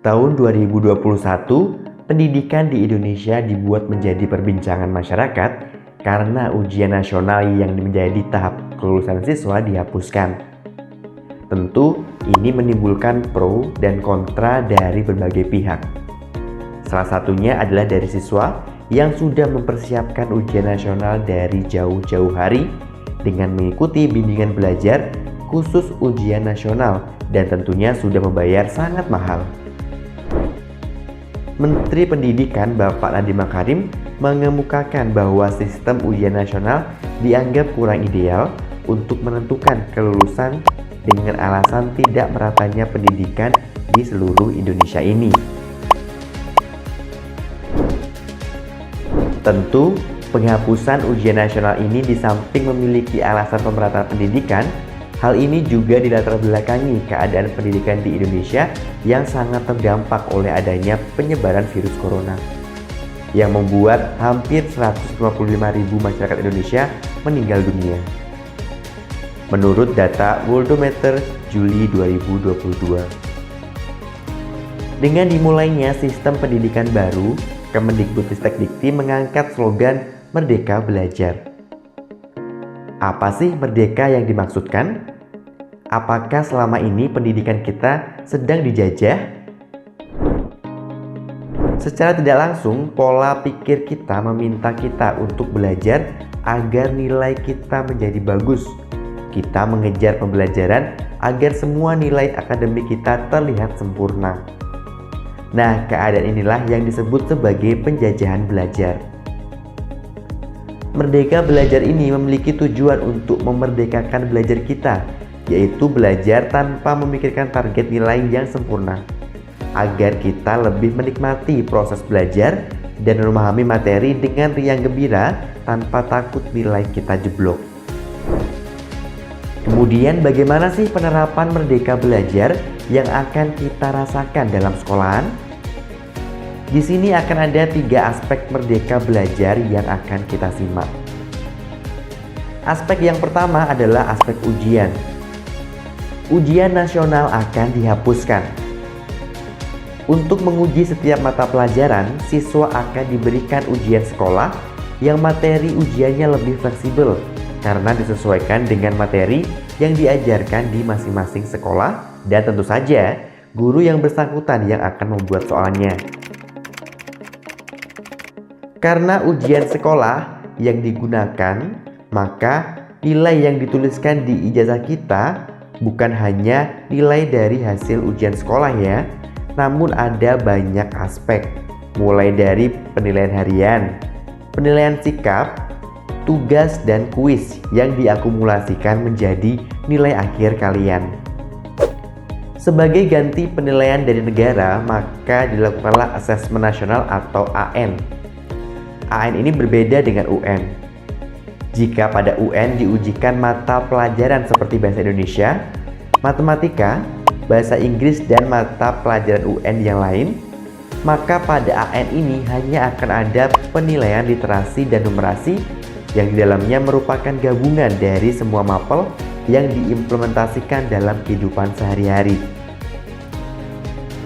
Tahun 2021, pendidikan di Indonesia dibuat menjadi perbincangan masyarakat karena ujian nasional yang menjadi tahap kelulusan siswa dihapuskan. Tentu, ini menimbulkan pro dan kontra dari berbagai pihak. Salah satunya adalah dari siswa yang sudah mempersiapkan ujian nasional dari jauh-jauh hari dengan mengikuti bimbingan belajar khusus ujian nasional dan tentunya sudah membayar sangat mahal. Menteri Pendidikan Bapak Nadiem Makarim mengemukakan bahwa sistem ujian nasional dianggap kurang ideal untuk menentukan kelulusan dengan alasan tidak meratanya pendidikan di seluruh Indonesia ini. Tentu, penghapusan ujian nasional ini di samping memiliki alasan pemerataan pendidikan, hal ini juga dilatar belakangi keadaan pendidikan di Indonesia yang sangat terdampak oleh adanya penyebaran virus corona yang membuat hampir 155.000 masyarakat Indonesia meninggal dunia. Menurut data Worldometer Juli 2022. Dengan dimulainya sistem pendidikan baru, Kemendikbudristekdikti mengangkat slogan Merdeka Belajar. Apa sih merdeka yang dimaksudkan? Apakah selama ini pendidikan kita sedang dijajah? Secara tidak langsung, pola pikir kita meminta kita untuk belajar agar nilai kita menjadi bagus. Kita mengejar pembelajaran agar semua nilai akademik kita terlihat sempurna. Nah, keadaan inilah yang disebut sebagai penjajahan belajar. Merdeka Belajar ini memiliki tujuan untuk memerdekakan belajar kita, yaitu belajar tanpa memikirkan target nilai yang sempurna, agar kita lebih menikmati proses belajar dan memahami materi dengan riang gembira tanpa takut nilai kita jeblok. Kemudian bagaimana sih penerapan Merdeka Belajar yang akan kita rasakan dalam sekolahan? Di sini akan ada 3 aspek Merdeka Belajar yang akan kita simak. Aspek yang pertama adalah aspek ujian. Ujian nasional akan dihapuskan. Untuk menguji setiap mata pelajaran, siswa akan diberikan ujian sekolah yang materi ujiannya lebih fleksibel karena disesuaikan dengan materi yang diajarkan di masing-masing sekolah dan tentu saja guru yang bersangkutan yang akan membuat soalnya. Karena ujian sekolah yang digunakan, maka nilai yang dituliskan di ijazah kita bukan hanya nilai dari hasil ujian sekolah ya, namun ada banyak aspek, mulai dari penilaian harian, penilaian sikap, tugas, dan kuis yang diakumulasikan menjadi nilai akhir kalian. Sebagai ganti penilaian dari negara, maka dilakukanlah asesmen nasional atau AN. AN ini berbeda dengan UN. Jika pada UN diujikan mata pelajaran seperti bahasa Indonesia, matematika, bahasa Inggris, dan mata pelajaran UN yang lain, maka pada AN ini hanya akan ada penilaian literasi dan numerasi yang di dalamnya merupakan gabungan dari semua mapel yang diimplementasikan dalam kehidupan sehari-hari.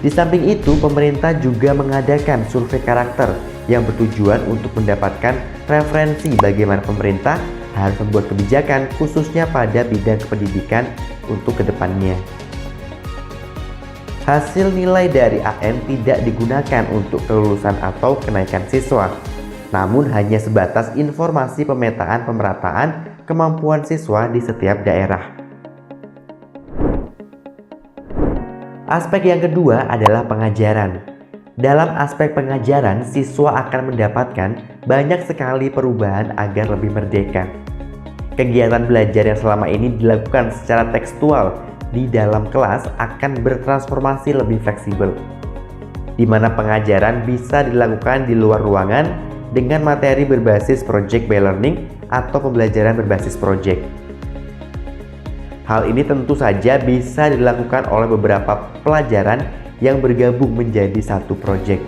Di samping itu, pemerintah juga mengadakan survei karakter yang bertujuan untuk mendapatkan referensi bagaimana pemerintah harus membuat kebijakan khususnya pada bidang pendidikan untuk kedepannya. Hasil nilai dari AN tidak digunakan untuk kelulusan atau kenaikan siswa, namun hanya sebatas informasi pemetaan pemerataan kemampuan siswa di setiap daerah. Aspek yang kedua adalah pengajaran. Dalam aspek pengajaran, siswa akan mendapatkan banyak sekali perubahan agar lebih merdeka. Kegiatan belajar yang selama ini dilakukan secara tekstual di dalam kelas akan bertransformasi lebih fleksibel, di mana pengajaran bisa dilakukan di luar ruangan dengan materi berbasis project by learning atau pembelajaran berbasis project. Hal ini tentu saja bisa dilakukan oleh beberapa pelajaran yang bergabung menjadi satu proyek.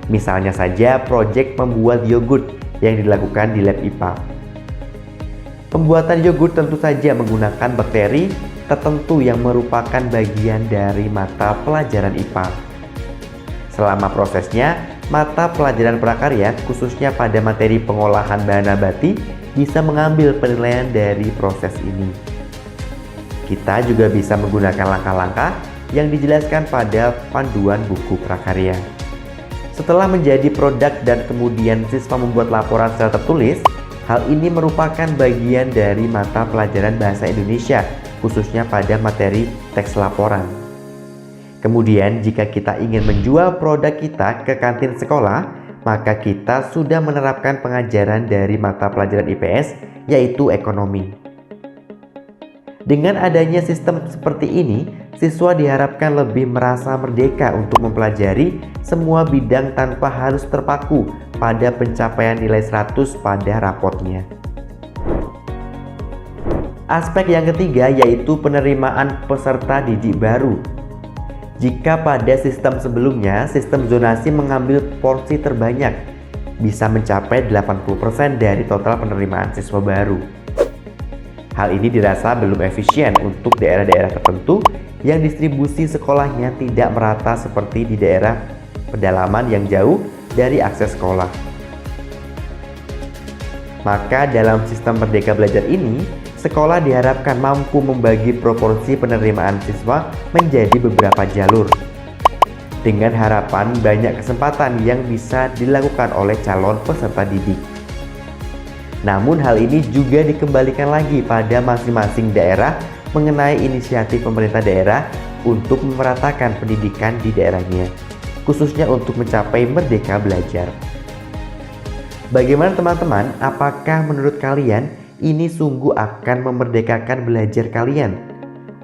Misalnya saja proyek membuat yogurt yang dilakukan di lab IPA. Pembuatan yogurt tentu saja menggunakan bakteri tertentu yang merupakan bagian dari mata pelajaran IPA. Selama prosesnya, mata pelajaran prakarya khususnya pada materi pengolahan bahan nabati bisa mengambil penilaian dari proses ini. Kita juga bisa menggunakan langkah-langkah yang dijelaskan pada panduan buku prakarya. Setelah menjadi produk dan kemudian siswa membuat laporan secara tertulis, hal ini merupakan bagian dari mata pelajaran bahasa Indonesia, khususnya pada materi teks laporan. Kemudian, jika kita ingin menjual produk kita ke kantin sekolah, maka kita sudah menerapkan pengajaran dari mata pelajaran IPS, yaitu ekonomi. Dengan adanya sistem seperti ini, siswa diharapkan lebih merasa merdeka untuk mempelajari semua bidang tanpa harus terpaku pada pencapaian nilai 100 pada rapotnya. Aspek yang ketiga yaitu penerimaan peserta didik baru. Jika pada sistem sebelumnya, sistem zonasi mengambil porsi terbanyak, bisa mencapai 80% dari total penerimaan siswa baru. Hal ini dirasa belum efisien untuk daerah-daerah tertentu yang distribusi sekolahnya tidak merata seperti di daerah pedalaman yang jauh dari akses sekolah. Maka dalam sistem Merdeka Belajar ini, sekolah diharapkan mampu membagi proporsi penerimaan siswa menjadi beberapa jalur, dengan harapan banyak kesempatan yang bisa dilakukan oleh calon peserta didik. Namun hal ini juga dikembalikan lagi pada masing-masing daerah mengenai inisiatif pemerintah daerah untuk memeratakan pendidikan di daerahnya, khususnya untuk mencapai merdeka belajar. Bagaimana teman-teman? Apakah menurut kalian ini sungguh akan memerdekakan belajar kalian?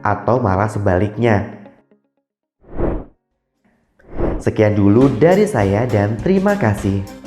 Atau malah sebaliknya? Sekian dulu dari saya dan terima kasih.